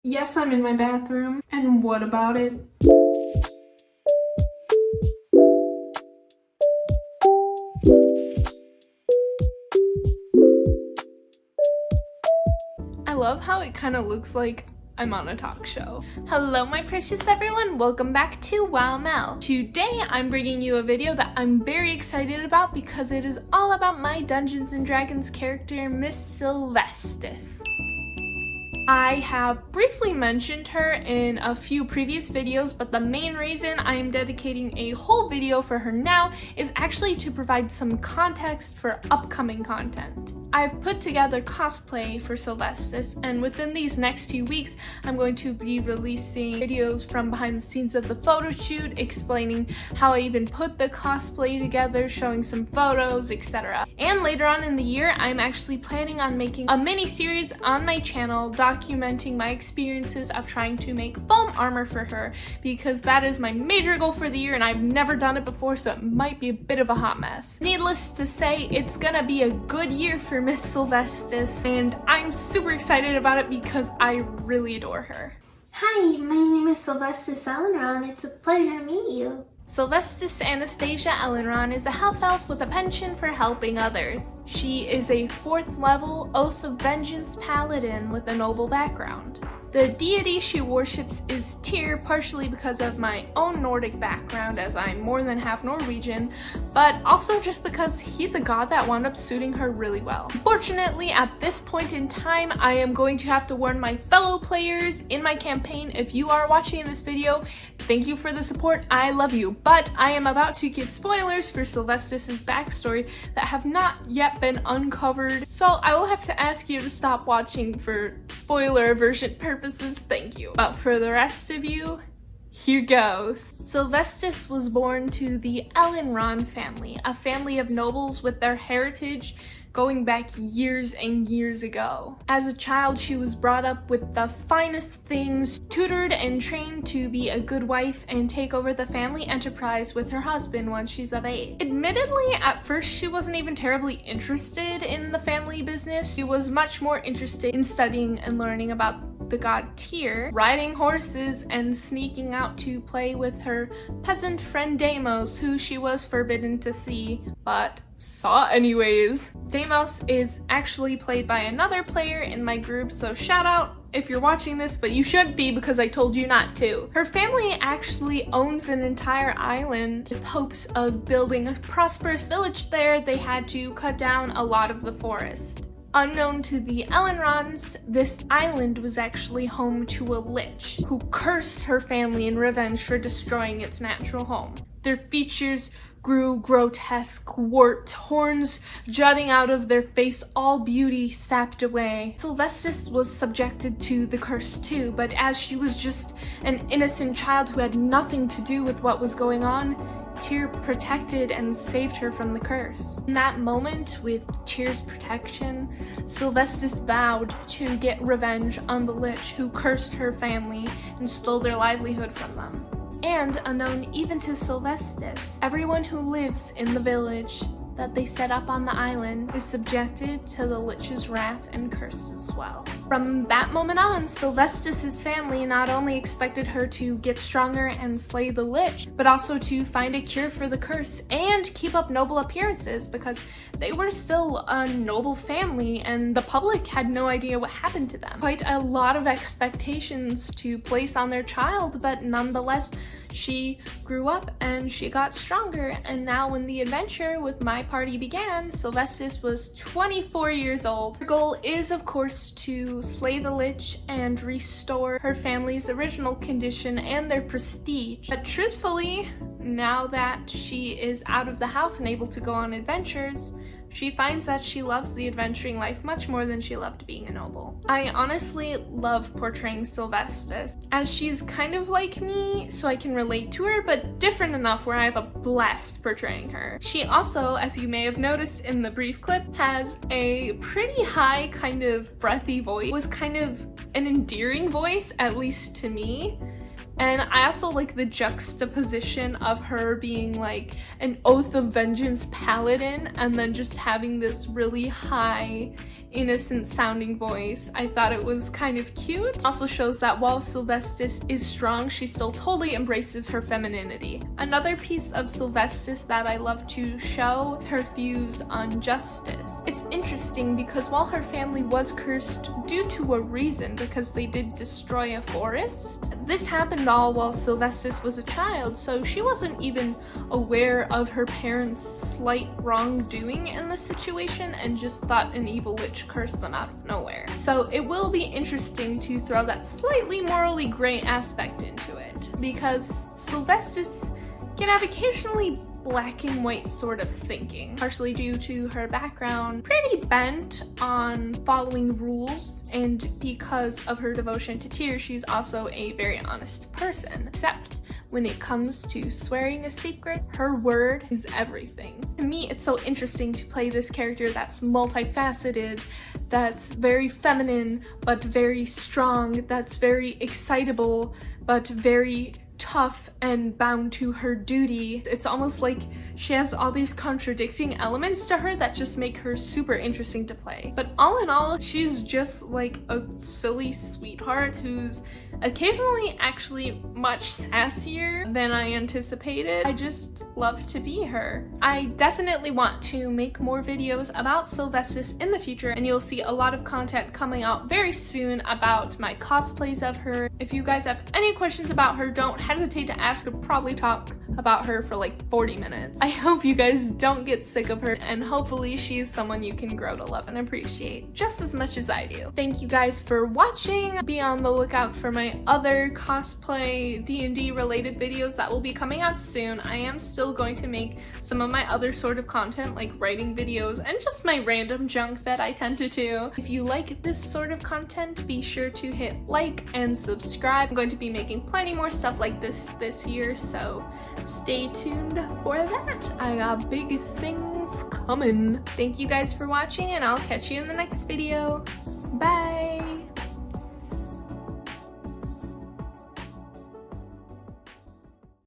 Yes, I'm in my bathroom. And what about it? I love how it kind of looks like I'm on a talk show. Hello my precious everyone, welcome back to loml. Today I'm bringing you a video that I'm very excited about because it is all about my Dungeons & Dragons character, Miss Silvestus. I have briefly mentioned her in a few previous videos, but the main reason I am dedicating a whole video for her now is actually to provide some context for upcoming content. I've put together cosplay for Silvestus, and within these next few weeks I'm going to be releasing videos from behind the scenes of the photo shoot, explaining how I even put the cosplay together, showing some photos, etc. And later on in the year I'm actually planning on making a mini-series on my channel documenting my experiences of trying to make foam armor for her, because that is my major goal for the year and I've never done it before, so it might be a bit of a hot mess. Needless to say, it's gonna be a good year for Miss Silvestus, and I'm super excited about it because I really adore her. Hi, my name is Silvestus Ellenron. It's a pleasure to meet you. Silvestus Anastasia Ellenron is a half elf with a penchant for helping others. She is a 4th level Oath of Vengeance paladin with a noble background. The deity she worships is Tyr, partially because of my own Nordic background as I'm more than half Norwegian, but also just because he's a god that wound up suiting her really well. Fortunately, at this point in time, I am going to have to warn my fellow players in my campaign, if you are watching this video, thank you for the support, I love you, but I am about to give spoilers for Silvestus's backstory that have not yet been uncovered, so I will have to ask you to stop watching for spoiler aversion purposes, thank you. But for the rest of you, here goes. Silvestus was born to the Ellenron family, a family of nobles with their heritage going back years and years ago. As a child, she was brought up with the finest things, tutored and trained to be a good wife and take over the family enterprise with her husband once she's of age. Admittedly, at first she wasn't even terribly interested in the family business. She was much more interested in studying and learning about the god Tyr, riding horses, and sneaking out to play with her peasant friend Deimos, who she was forbidden to see, but saw anyways. Deimos is actually played by another player in my group, so shout out if you're watching this, but you should be because I told you not to. Her family actually owns an entire island. With hopes of building a prosperous village there, they had to cut down a lot of the forest. Unknown to the Ellenrons, this island was actually home to a lich who cursed her family in revenge for destroying its natural home. Their features grew grotesque, warped, horns jutting out of their face, all beauty sapped away. Silvestus was subjected to the curse too, but as she was just an innocent child who had nothing to do with what was going on, Tyr protected and saved her from the curse. In that moment, with Tyr's protection, Silvestus vowed to get revenge on the lich who cursed her family and stole their livelihood from them. And unknown even to Silvestus, everyone who lives in the village that they set up on the island is subjected to the lich's wrath and curse as well. From that moment on, Silvestus's family not only expected her to get stronger and slay the lich, but also to find a cure for the curse and keep up noble appearances, because they were still a noble family and the public had no idea what happened to them. Quite a lot of expectations to place on their child, but nonetheless, she grew up and she got stronger, and now when the adventure with my party began, Silvestus was 24 years old. Her goal is, of course, to slay the lich and restore her family's original condition and their prestige. But truthfully, now that she is out of the house and able to go on adventures, she finds that she loves the adventuring life much more than she loved being a noble. I honestly love portraying Silvestus, as she's kind of like me, so I can relate to her, but different enough where I have a blast portraying her. She also, as you may have noticed in the brief clip, has a pretty high, kind of breathy voice. It was kind of an endearing voice, at least to me. And I also like the juxtaposition of her being like an Oath of Vengeance paladin and then just having this really high, innocent sounding voice. I thought it was kind of cute. It also shows that while Silvestus is strong, she still totally embraces her femininity. Another piece of Silvestus that I love to show, her views on justice. It's interesting because while her family was cursed due to a reason, because they did destroy a forest, this happened all while Silvestus was a child, so she wasn't even aware of her parents' slight wrongdoing in the situation and just thought an evil witch cursed them out of nowhere. So it will be interesting to throw that slightly morally gray aspect into it, because Silvestus can have occasionally black and white sort of thinking, partially due to her background pretty bent on following rules, and because of her devotion to tears, she's also a very honest person, except when it comes to swearing a secret, her word is everything. To me, it's so interesting to play this character that's multifaceted, that's very feminine, but very strong, that's very excitable, but very tough and bound to her duty. It's almost like she has all these contradicting elements to her that just make her super interesting to play. But all in all, she's just like a silly sweetheart who's occasionally actually much sassier than I anticipated. I just love to be her. I definitely want to make more videos about Silvestus in the future, and you'll see a lot of content coming out very soon about my cosplays of her. If you guys have any questions about her, don't hesitate to ask. We'll probably talk about her for like 40 minutes. I hope you guys don't get sick of her, and hopefully she's someone you can grow to love and appreciate just as much as I do. Thank you guys for watching. Be on the lookout for my other cosplay D&D related videos that will be coming out soon. I am still going to make some of my other sort of content, like writing videos and just my random junk that I tend to do. If you like this sort of content, be sure to hit like and subscribe. I'm going to be making plenty more stuff like this year, so stay tuned for that. I got big things coming. Thank you guys for watching, and I'll catch you in the next video. Bye!